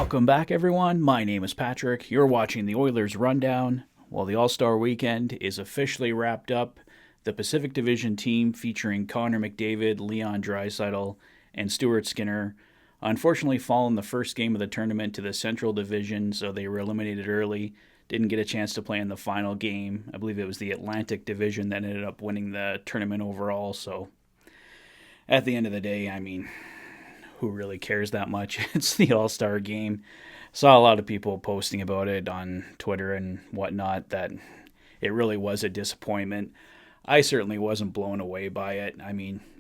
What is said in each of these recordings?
Welcome back, everyone. My name is Patrick. You're watching the Oilers Rundown. Well, the All-Star Weekend is officially wrapped up. The Pacific Division team featuring Connor McDavid, Leon Draisaitl, and Stuart Skinner unfortunately fall in the first game of the tournament to the Central Division, so they were eliminated early. Didn't get a chance to play in the final game. I believe it was the Atlantic Division that ended up winning the tournament overall, so at the end of the day, who really cares that much? It's the All-Star game. Saw a lot of people posting about it on Twitter and whatnot that it really was a disappointment. I certainly wasn't blown away by it.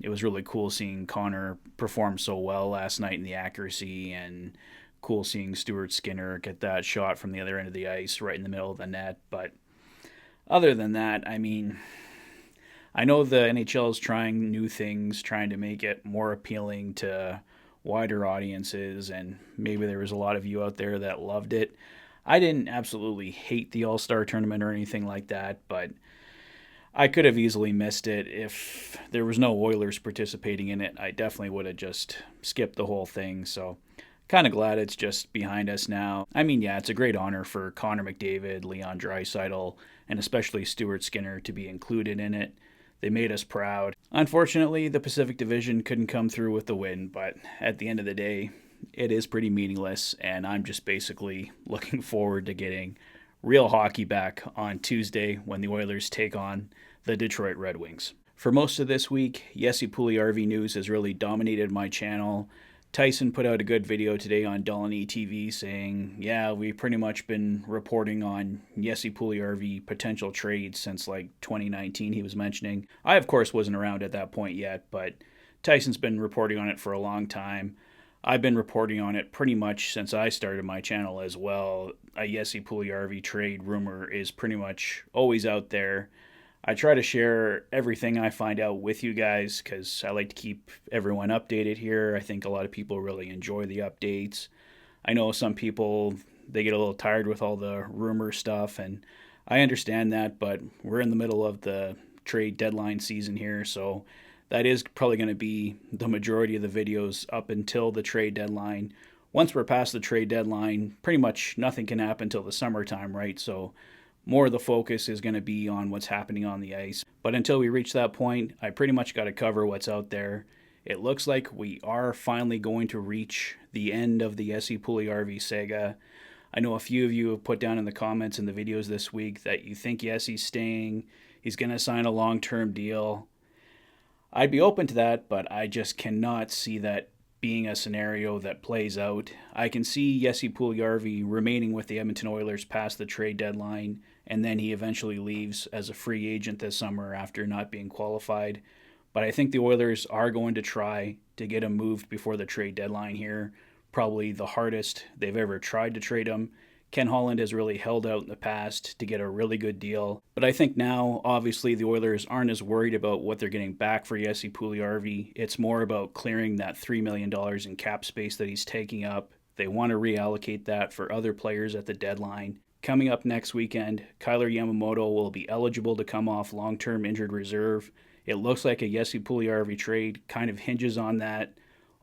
It was really cool seeing Connor perform so well last night in the accuracy, and cool seeing Stuart Skinner get that shot from the other end of the ice right in the middle of the net. But other than that, I know the NHL is trying new things, trying to make it more appealing to wider audiences, and maybe there was a lot of you out there that loved it. I didn't absolutely hate the All-Star tournament or anything like that, but I could have easily missed it. If there was no Oilers participating in it, I definitely would have just skipped the whole thing, so kind of glad it's just behind us now. It's a great honor for Connor McDavid, Leon Draisaitl, and especially Stuart Skinner to be included in it. They made us proud. Unfortunately, the Pacific Division couldn't come through with the win, but at the end of the day, it is pretty meaningless, and I'm just basically looking forward to getting real hockey back on Tuesday when the Oilers take on the Detroit Red Wings. For most of this week, Jesse Puljujarvi news has really dominated my channel. Tyson put out a good video today on Delany TV saying, we've pretty much been reporting on Jesse Puljujarvi potential trades since 2019 he was mentioning. I, of course, wasn't around at that point yet, but Tyson's been reporting on it for a long time. I've been reporting on it pretty much since I started my channel as well. A Jesse Puljujarvi trade rumor is pretty much always out there. I try to share everything I find out with you guys because I like to keep everyone updated here. I think a lot of people really enjoy the updates. I know some people, they get a little tired with all the rumor stuff, and I understand that, but we're in the middle of the trade deadline season here, so that is probably going to be the majority of the videos up until the trade deadline. Once we're past the trade deadline, pretty much nothing can happen until the summertime, right? So more of the focus is going to be on what's happening on the ice. But until we reach that point, I pretty much got to cover what's out there. It looks like we are finally going to reach the end of the Jesse Puljujarvi saga. I know a few of you have put down in the comments in the videos this week that you think Jesse's staying. He's going to sign a long-term deal. I'd be open to that, but I just cannot see that being a scenario that plays out. I can see Jesse Puljujarvi remaining with the Edmonton Oilers past the trade deadline, and then he eventually leaves as a free agent this summer after not being qualified. But I think the Oilers are going to try to get him moved before the trade deadline here. Probably the hardest they've ever tried to trade him. Ken Holland has really held out in the past to get a really good deal. But I think now, obviously, the Oilers aren't as worried about what they're getting back for Jesse Puljujarvi. It's more about clearing that $3 million in cap space that he's taking up. They want to reallocate that for other players at the deadline. Coming up next weekend, Kyler Yamamoto will be eligible to come off long-term injured reserve. It looks like a Jesse Puljujarvi trade kind of hinges on that.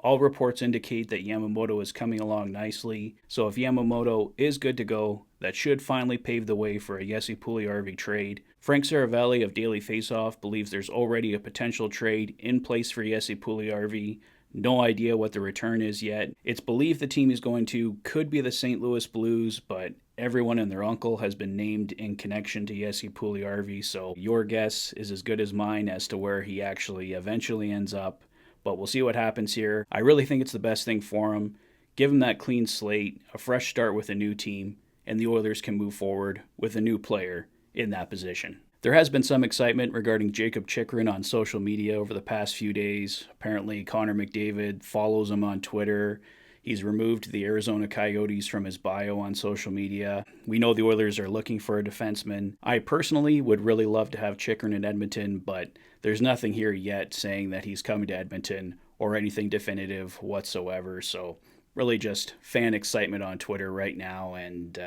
All reports indicate that Yamamoto is coming along nicely, so if Yamamoto is good to go, that should finally pave the way for a Jesse Puljujarvi trade. Frank Saravalli of Daily Faceoff believes there's already a potential trade in place for Jesse Puljujarvi. No idea what the return is yet. It's believed the team he's going to could be the St. Louis Blues, but everyone and their uncle has been named in connection to Jesse Puljujarvi, so your guess is as good as mine as to where he actually eventually ends up. But we'll see what happens here. I really think it's the best thing for him. Give him that clean slate, a fresh start with a new team, and the Oilers can move forward with a new player in that position. There has been some excitement regarding Jakob Chychrun on social media over the past few days. Apparently, Connor McDavid follows him on Twitter. He's removed the Arizona Coyotes from his bio on social media. We know the Oilers are looking for a defenseman. I personally would really love to have Chychrun in Edmonton, but there's nothing here yet saying that he's coming to Edmonton or anything definitive whatsoever. So really just fan excitement on Twitter right now, and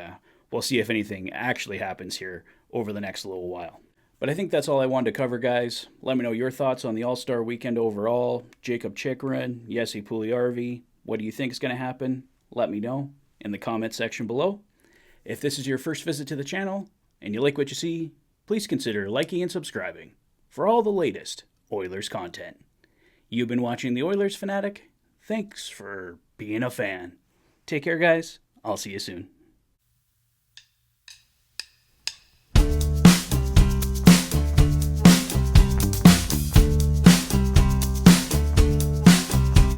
we'll see if anything actually happens here over the next little while. But I think that's all I wanted to cover, guys. Let me know your thoughts on the All-Star Weekend overall. Jakob Chychrun, Jesse Puljujarvi. What do you think is going to happen? Let me know. in the comments section below. If this is your first visit to the channel and you like what you see, please consider liking and subscribing for all the latest Oilers content. You've been watching the Oilers Fanatic. Thanks for being a fan. Take care, guys. I'll see you soon.